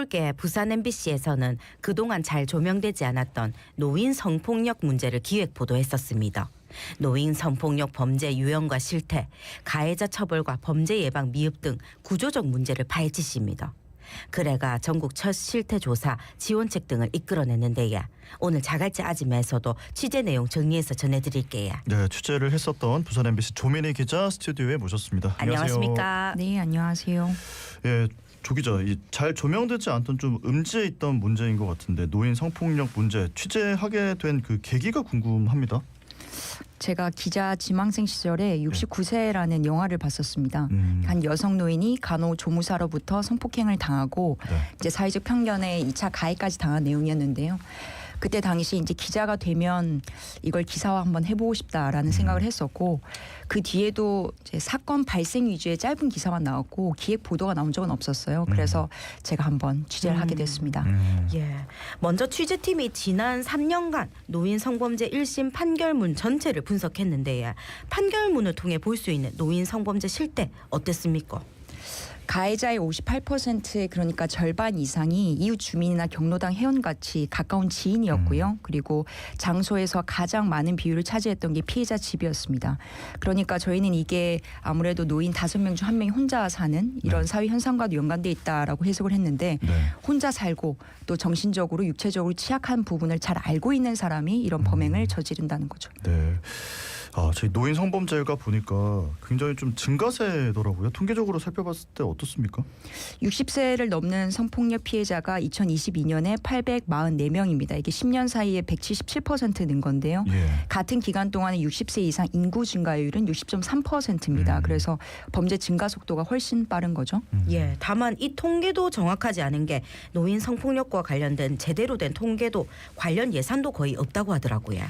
어설프게 부산 MBC에서는 그동안 잘 조명되지 않았던 노인 성폭력 문제를 기획 보도했었습니다. 노인 성폭력 범죄 유형과 실태, 가해자 처벌과 범죄 예방 미흡 등 구조적 문제를 파헤치십니다. 그래가 전국 첫 실태 조사, 지원책 등을 이끌어냈는데요. 오늘 자갈치 아침에서도 취재 내용 정리해서 전해드릴게요. 네, 취재를 했었던 부산 MBC 조민희 기자 스튜디오에 모셨습니다. 안녕하십니까? 네, 안녕하세요. 예, 조 기자, 잘 조명되지 않던 좀 음지에 있던 문제인 것 같은데 노인 성폭력 문제 취재하게 된 그 계기가 궁금합니다. 제가 기자 지망생 시절에 69세라는 영화를 봤었습니다. 한 여성 노인이 간호조무사로부터 성폭행을 당하고 이제 사회적 편견에 2차 가해까지 당한 내용이었는데요. 그때 당시 이제 기자가 되면 이걸 기사화 한번 해보고 싶다라는 생각을 했었고, 그 뒤에도 이제 사건 발생 위주의 짧은 기사만 나왔고 기획 보도가 나온 적은 없었어요. 그래서 제가 한번 취재를 하게 됐습니다. 예, 먼저 취재팀이 지난 3년간 노인 성범죄 1심 판결문 전체를 분석했는데요. 판결문을 통해 볼 수 있는 노인 성범죄 실태 어땠습니까? 가해자의 58% 그러니까 절반 이상이 이웃 주민이나 경로당 회원같이 가까운 지인이었고요. 그리고 장소에서 가장 많은 비율을 차지했던 게 피해자 집이었습니다. 그러니까 저희는 이게 아무래도 노인 5명 중 1명이 혼자 사는 이런 사회 현상과도 연관돼 있다라고 해석을 했는데, 혼자 살고 또 정신적으로 육체적으로 취약한 부분을 잘 알고 있는 사람이 이런 범행을 저지른다는 거죠. 네. 저희 노인 성범죄가 보니까 굉장히 좀 증가세더라고요. 통계적으로 살펴봤을 때 어떻습니까? 60세를 넘는 성폭력 피해자가 2022년에 844명입니다. 이게 10년 사이에 177%는 건데요. 예. 같은 기간 동안에 60세 이상 인구 증가율은 60.3%입니다. 그래서 범죄 증가 속도가 훨씬 빠른 거죠. 예, 다만 이 통계도 정확하지 않은 게 노인 성폭력과 관련된 제대로 된 통계도 관련 예산도 거의 없다고 하더라고요.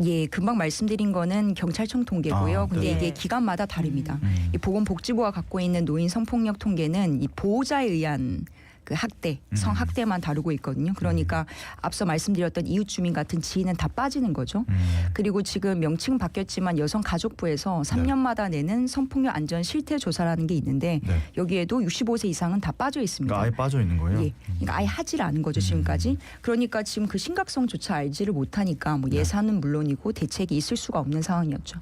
예, 금방 말씀드린 거는 경찰청 통계고요. 근데 네. 이게 기관마다 다릅니다. 이 보건복지부가 갖고 있는 노인 성폭력 통계는 이 보호자에 의한 그 학대, 성학대만 다루고 있거든요. 그러니까 앞서 말씀드렸던 이웃 주민 같은 지인은 다 빠지는 거죠. 그리고 지금 명칭은 바뀌었지만 여성가족부에서 3년마다 내는 성폭력 안전 실태 조사라는 게 있는데 여기에도 65세 이상은 다 빠져 있습니다. 그러니까 아예 빠져 있는 거예요? 예, 그러니까 아예 하질 않은 거죠 지금까지. 그러니까 지금 그 심각성조차 알지를 못하니까 뭐 예산은 물론이고 대책이 있을 수가 없는 상황이었죠.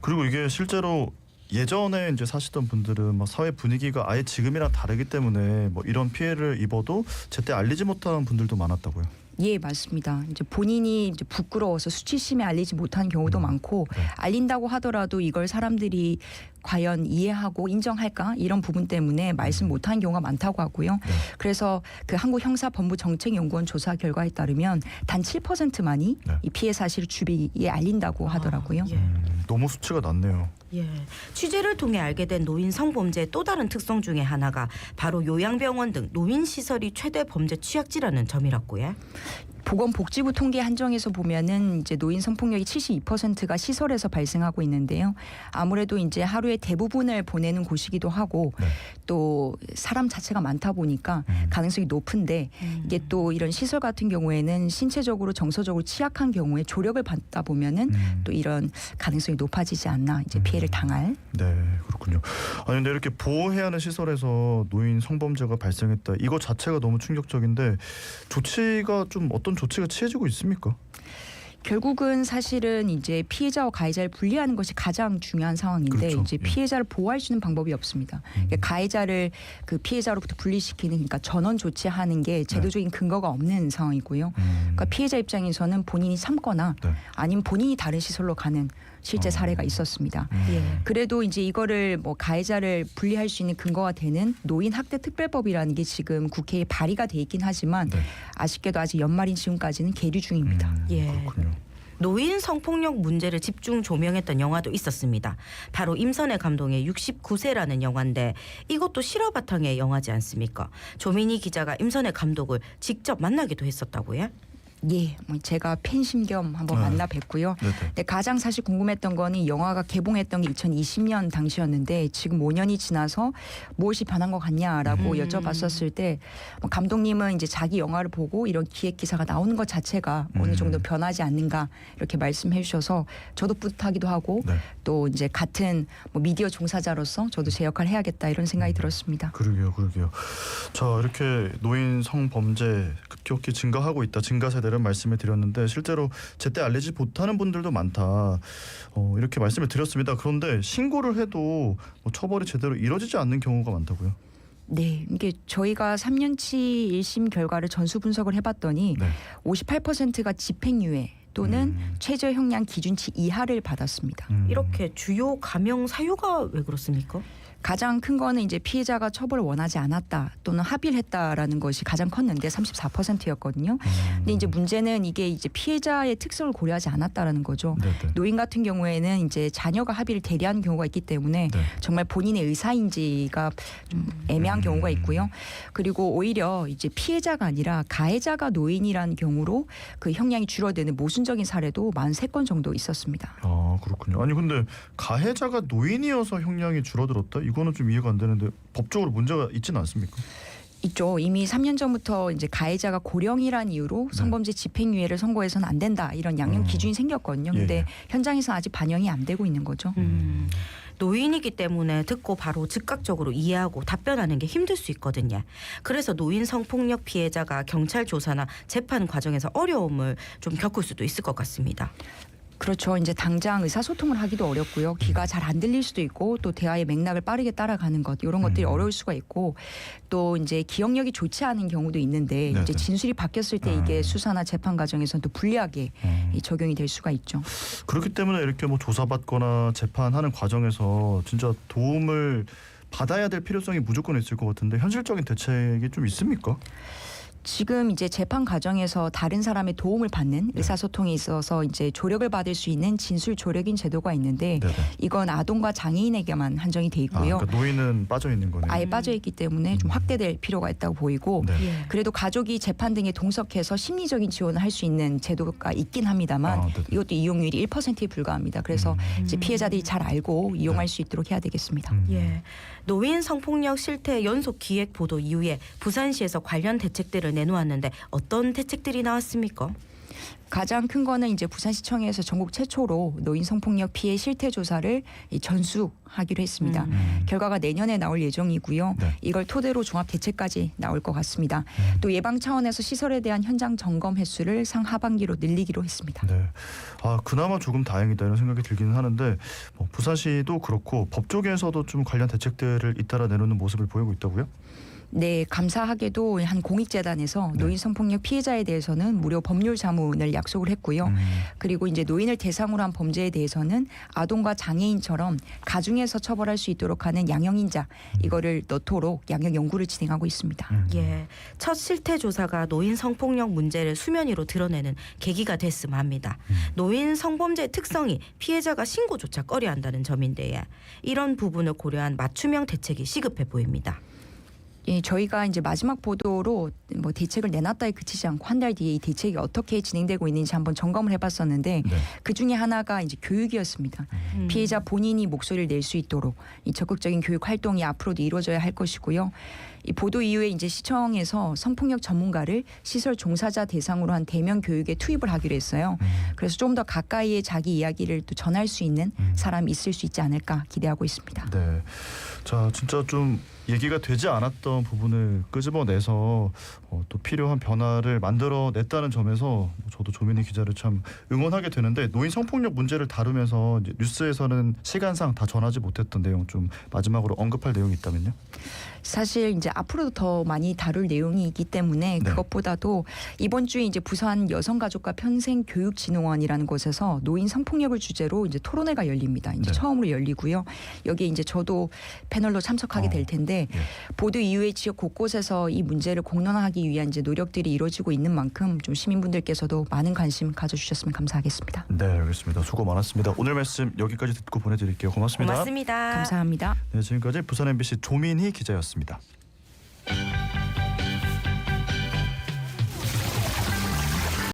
그리고 이게 실제로 예전에 이제 사시던 분들은 뭐 사회 분위기가 아예 지금이랑 다르기 때문에 뭐 이런 피해를 입어도 제때 알리지 못하는 분들도 많았다고요. 예, 맞습니다. 이제 본인이 이제 부끄러워서 수치심에 알리지 못한 경우도 많고, 알린다고 하더라도 이걸 사람들이 과연 이해하고 인정할까 이런 부분 때문에 말씀 못하는 경우가 많다고 하고요. 그래서 그 한국형사법무정책연구원 조사 결과에 따르면 단 7%만이 이 피해 사실을 주위에 알린다고 하더라고요. 너무 수치가 낮네요. 예, 취재를 통해 알게 된 노인 성범죄의 또 다른 특성 중에 하나가 바로 요양병원 등 노인 시설이 최대 범죄 취약지라는 점이라고요. 보건복지부 통계 한정에서 보면은 이제 노인 성폭력이 72%가 시설에서 발생하고 있는데요. 아무래도 이제 하루의 대부분을 보내는 곳이기도 하고 또 사람 자체가 많다 보니까 가능성이 높은데, 이게 또 이런 시설 같은 경우에는 신체적으로 정서적으로 취약한 경우에 조력을 받다 보면은 또 이런 가능성이 높아지지 않나, 이제 피해를 당할. 네, 그렇군요. 아니 근데 이렇게 보호해야 하는 시설에서 노인 성범죄가 발생했다. 이거 자체가 너무 충격적인데 조치가 좀 어떤 조치가 취해지고 있습니까? 결국은 사실은 이제 피해자와 가해자를 분리하는 것이 가장 중요한 상황인데, 그렇죠. 이제 피해자를 보호할 수 있는 방법이 없습니다. 그러니까 가해자를 그 피해자로부터 분리시키는, 그러니까 전원 조치하는 게 제도적인 근거가 없는 상황이고요. 그러니까 피해자 입장에서는 본인이 참거나 아니면 본인이 다른 시설로 가는 실제 사례가 있었습니다. 그래도 이제 이거를 뭐 가해자를 분리할 수 있는 근거가 되는 노인 학대 특별법이라는 게 지금 국회에 발의가 돼 있긴 하지만 아쉽게도 아직 연말인 지금까지는 계류 중입니다. 그렇군요. 노인 성폭력 문제를 집중 조명했던 영화도 있었습니다. 바로 임선혜 감독의 69세라는 영화인데 이것도 실화 바탕의 영화지 않습니까? 조민희 기자가 임선혜 감독을 직접 만나기도 했었다고요? 예, 뭐 제가 팬심 겸 한번 만나 뵙고요. 네네. 근데 가장 사실 궁금했던 거는 영화가 개봉했던 게 2020년 당시였는데 지금 5년이 지나서 무엇이 변한 것 같냐라고 여쭤봤었을 때 감독님은 이제 자기 영화를 보고 이런 기획 기사가 나오는 것 자체가 어느 정도 변하지 않는가 이렇게 말씀해 주셔서 저도 뿌듯하기도 하고 네. 또 이제 같은 뭐 미디어 종사자로서 저도 제 역할을 해야겠다 이런 생각이 들었습니다. 그러게요. 자, 이렇게 노인 성범죄 급격히 증가하고 있다. 증가 세대를 말씀을 드렸는데 실제로 제때 알리지 못하는 분들도 많다. 이렇게 말씀을 드렸습니다. 그런데 신고를 해도 뭐 처벌이 제대로 이루어지지 않는 경우가 많다고요? 네, 이게 저희가 3년치 1심 결과를 전수 분석을 해봤더니 네. 58%가 집행유예 또는 최저 형량 기준치 이하를 받았습니다. 이렇게 주요 감형 사유가 왜 그렇습니까? 가장 큰 거는 이제 피해자가 처벌을 원하지 않았다 또는 합의를 했다라는 것이 가장 컸는데 34%였거든요. 근데 이제 문제는 이게 이제 피해자의 특성을 고려하지 않았다라는 거죠. 네네. 노인 같은 경우에는 이제 자녀가 합의를 대리하는 경우가 있기 때문에 네. 정말 본인의 의사인지가 좀 애매한 경우가 있고요. 그리고 오히려 이제 피해자가 아니라 가해자가 노인이라는 경우로 그 형량이 줄어드는 모순적인 사례도 43건 정도 있었습니다. 아, 그렇군요. 아니 근데 가해자가 노인이어서 형량이 줄어들었다? 이거는 좀 이해가 안 되는데 법적으로 문제가 있지는 않습니까? 있죠. 이미 3년 전부터 이제 가해자가 고령이란 이유로 성범죄 집행유예를 선고해서는 안 된다 이런 양형 기준이 생겼거든요. 근데 예. 현장에서 아직 반영이 안 되고 있는 거죠. 노인이기 때문에 듣고 바로 즉각적으로 이해하고 답변하는 게 힘들 수 있거든요. 그래서 노인 성폭력 피해자가 경찰 조사나 재판 과정에서 어려움을 좀 겪을 수도 있을 것 같습니다. 그렇죠. 이제 당장 의사소통을 하기도 어렵고요. 귀가 잘 안 들릴 수도 있고 또 대화의 맥락을 빠르게 따라가는 것 이런 것들이 어려울 수가 있고 또 이제 기억력이 좋지 않은 경우도 있는데 네네. 이제 진술이 바뀌었을 때 이게 수사나 재판 과정에서는 또 불리하게 이 적용이 될 수가 있죠. 그렇기 때문에 이렇게 뭐 조사받거나 재판하는 과정에서 진짜 도움을 받아야 될 필요성이 무조건 있을 것 같은데 현실적인 대책이 좀 있습니까? 지금 이제 재판 과정에서 다른 사람의 도움을 받는 의사소통에 있어서 이제 조력을 받을 수 있는 진술 조력인 제도가 있는데 네네. 이건 아동과 장애인에게만 한정이 돼 있고요. 그러니까 노인은 빠져 있는 거네요. 아예 빠져 있기 때문에 좀 확대될 필요가 있다고 보이고 네. 예. 그래도 가족이 재판 등에 동석해서 심리적인 지원을 할 수 있는 제도가 있긴 합니다만 네네. 이것도 이용률이 1%에 불과합니다. 그래서 이제 피해자들이 잘 알고 이용할 수 있도록 해야 되겠습니다. 예. 노인 성폭력 실태 연속 기획 보도 이후에 부산시에서 관련 대책들을 내놓았는데 어떤 대책들이 나왔습니까? 가장 큰 거는 이제 부산시청에서 전국 최초로 노인 성폭력 피해 실태 조사를 전수하기로 했습니다. 결과가 내년에 나올 예정이고요. 네. 이걸 토대로 종합 대책까지 나올 것 같습니다. 또 예방 차원에서 시설에 대한 현장 점검 횟수를 상하반기로 늘리기로 했습니다. 네. 아, 그나마 조금 다행이다 이런 생각이 들기는 하는데 뭐 부산시도 그렇고 법 쪽에서도 좀 관련 대책들을 잇따라 내놓는 모습을 보이고 있다고요? 네, 감사하게도 한 공익재단에서 네. 노인 성폭력 피해자에 대해서는 무료 법률 자문을 약속을 했고요. 그리고 이제 노인을 대상으로 한 범죄에 대해서는 아동과 장애인처럼 가중해서 처벌할 수 있도록 하는 양형인자 이거를 넣도록 양형 연구를 진행하고 있습니다. 예. 첫 실태 조사가 노인 성폭력 문제를 수면 위로 드러내는 계기가 됐으면 합니다. 노인 성범죄의 특성이 피해자가 신고조차 꺼려한다는 점인데 이런 부분을 고려한 맞춤형 대책이 시급해 보입니다. 예, 저희가 이제 마지막 보도로 뭐 대책을 내놨다에 그치지 않고 한 달 뒤에 이 대책이 어떻게 진행되고 있는지 한번 점검을 해봤었는데 네. 그 중에 하나가 이제 교육이었습니다. 피해자 본인이 목소리를 낼 수 있도록 이 적극적인 교육 활동이 앞으로도 이루어져야 할 것이고요. 이 보도 이후에 이제 시청에서 성폭력 전문가를 시설 종사자 대상으로 한 대면 교육에 투입을 하기로 했어요. 그래서 좀 더 가까이에 자기 이야기를 또 전할 수 있는 사람이 있을 수 있지 않을까 기대하고 있습니다. 네. 자, 진짜 좀 얘기가 되지 않았던 부분을 끄집어내서 또 필요한 변화를 만들어냈다는 점에서 저도 조민희 기자를 참 응원하게 되는데 노인 성폭력 문제를 다루면서 이제 뉴스에서는 시간상 다 전하지 못했던 내용 좀 마지막으로 언급할 내용이 있다면요? 사실 이제 앞으로도 더 많이 다룰 내용이 있기 때문에 네. 그것보다도 이번 주에 이제 부산 여성가족과 평생교육진흥원이라는 곳에서 노인 성폭력을 주제로 이제 토론회가 열립니다. 이제 네. 처음으로 열리고요. 여기에 이제 저도 패널로 참석하게 될 텐데 예. 보도 이후에 지역 곳곳에서 이 문제를 공론화하기 위한 이제 노력들이 이루어지고 있는 만큼 좀 시민분들께서도 많은 관심 가져주셨으면 감사하겠습니다. 네, 알겠습니다. 수고 많았습니다. 오늘 말씀 여기까지 듣고 보내드릴게요. 고맙습니다. 고맙습니다. 감사합니다. 네, 지금까지 부산 MBC 조민희 기자였습니다.